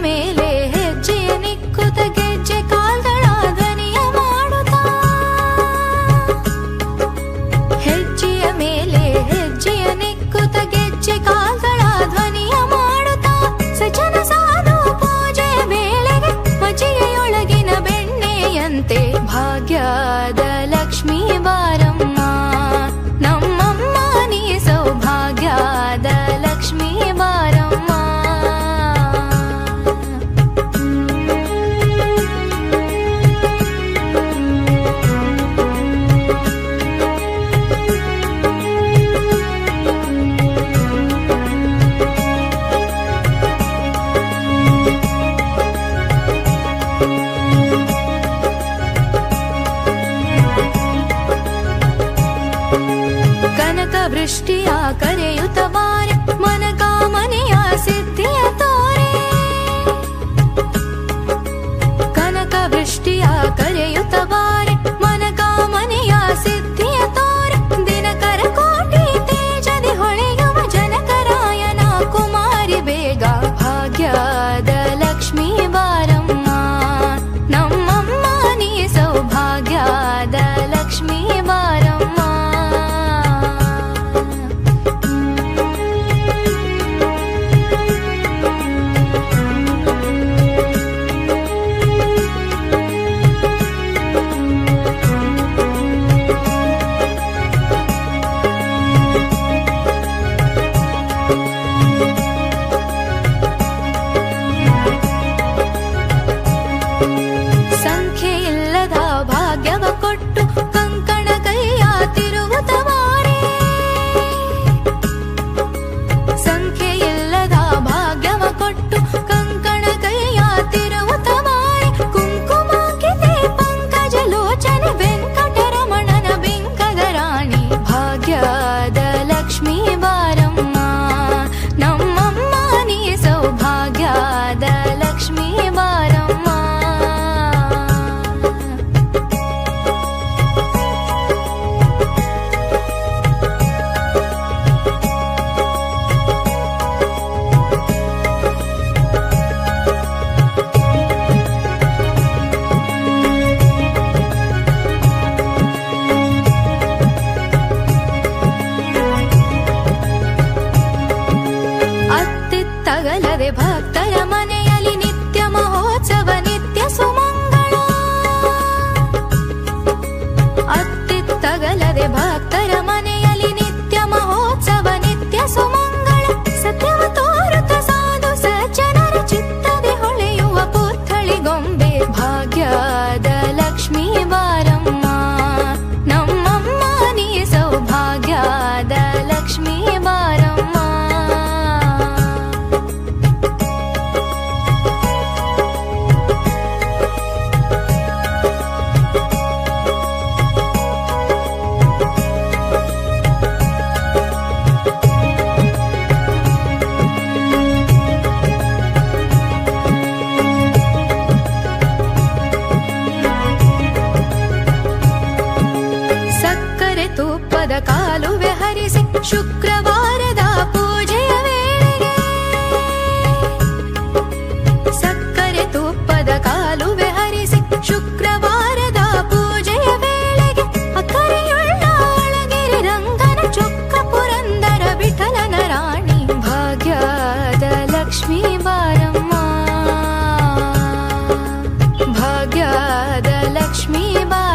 ಮೇಲೆ ಹೆಜ್ಜೆಯ ನಿಕ್ಕುತ ಗೆಜ್ಜೆ ಕಾಲ್ಗಳ ಧ್ವನಿಯ ಮಾಡುತ್ತಾ, ಹೆಜ್ಜೆಯ ಮೇಲೆ ಹೆಜ್ಜೆಯ ನಿಕ್ಕುತ ಗೆಜ್ಜೆ ಕಾಲ್ಗಳ ಧ್ವನಿಯ ಮಾಡುತ್ತಾ, ಸಜ್ಜನ ಸಾಧು ಪೂಜೆಯ ವೇಳೆಗೆ ಮಜ್ಜಿಗೆಯೊಳಗಿನ ಬೆಣ್ಣೆಯಂತೆ ಭಾಗ್ಯದ ಲಕ್ಷ್ಮೀ ಬಾರಮ್ಮ, ನಮ್ಮಮ್ಮ ನೀ ಸೌಭಾಗ್ಯದ ಲಕ್ಷ್ಮೀ ಬಾರಮ್ಮ. ಕನಕ ವೃಷ್ಟಿಯ ಕರೆಯುತ್ತ ಬಾರೆ ಮನಕಾಮನೆಯ ಸಿದ್ಧಿಯ ತೋರೆ, ಕನಕ ವೃಷ್ಟಿಯ ಕರೆಯುತ್ತ ಬಾರೆ ಮನಕಾಮನೆಯ ಸಿದ್ಧಿಯ ತೋರೆ, ದಿನಕರ ಕೋಟಿ ತೇಜದಿ ಹೊಳೆಯುವ ಜನಕರಾಯನ ಕುಮಾರಿ ಬೇಗ ಭಾಗ್ಯದ ಲಕ್ಷ್ಮೀ ಬಾರಮ್ಮ, ನಮ್ಮಮ್ಮ ನೀ ಸೌಭಾಗ್ಯದ ಲಕ್ಷ್ಮೀ ಬಾರಮ್ಮ. ಸಂಖ್ಯೆಯಿಲ್ಲದ ಭಾಗ್ಯವ ಕೊಟ್ಟು ಕಂಕಣ ಕೈಯ ತಿರುಗುತ್ತವಾರೆ, ಸಂಖ್ಯೆಯಿಲ್ಲದ ಭಾಗ್ಯವ ಕೊಟ್ಟು ಕಂಕಣ ಕೈಯ ತಿರುಗುತ್ತವಾರೆ, ಕುಂಕುಮಾಂಕಿತೆ ಪಂಕಜ ಲೋಚನೆ ವೆಂಕಟರಮಣನ ಬಿಂಕದ ರಾಣಿ ಭಾಗ್ಯದ ಲಕ್ಷ್ಮೀ ಬಾರಮ್ಮ, ನಮ್ಮಮ್ಮ ನೀ ಸೌಭಾಗ್ಯದ ಲಕ್ಷ್ಮೀ ಬಾರಮ್ಮ. ಅತ್ತಿತ್ತಗಲದೆ ಭಕ್ತರ ಮನೆಯಲ್ಲಿ ನಿತ್ಯ ಮಹೋತ್ಸವ ನಿತ್ಯ ಸುಮಂಗಳ, ಅತ್ತಿತ್ತಗಲದೆ ಭಕ್ತರ ಮನೆಯಲ್ಲಿ ನಿತ್ಯ ಮಹೋತ್ಸವ ನಿತ್ಯ ಸುಮಂಗಳ, ಸತ್ಯವ ತೋರುತ್ತ ಸಾಧು ಸಜ್ಜನರ ಚಿತ್ತದೆ ಹೊಳೆಯುವ ಪುತ್ಥಳಿ ಗೊಂಬೆ ಭಾಗ್ಯದ ಲಕ್ಷ್ಮೀ ಬಾರಮ್ಮ, ನಮ್ಮಮ್ಮ ನೀ ಸೌಭಾಗ್ಯದ ಲಕ್ಷ್ಮೀ ಬಾರಮ್ಮ. ಸಕ್ಕರೆ ತುಪ್ಪದ ಕಾಲುವೆ ಹರಿಸಿ ಶುಕ್ರವಾರದ ಪೂಜೆಯ ವೇಳೆಗೆ, ಸಕ್ಕರೆ ತುಪ್ಪದ ಕಾಲುವೆ ಹರಿಸಿ ಶುಕ್ರವಾರದ ಪೂಜೆಯ ವೇಳೆಗೆ, ಅಕ್ಕರೆಯುಳ್ಳ ಅಳಗಿರಿ ರಂಗನ ಚೊಕ್ಕ ಪುರಂದರ ವಿಠಲನ ರಾಣಿ ಭಾಗ್ಯದ ಲಕ್ಷ್ಮೀ ಬಾರಮ್ಮ, ಭಾಗ್ಯದ ಲಕ್ಷ್ಮೀ ಬಾರಮ್ಮ.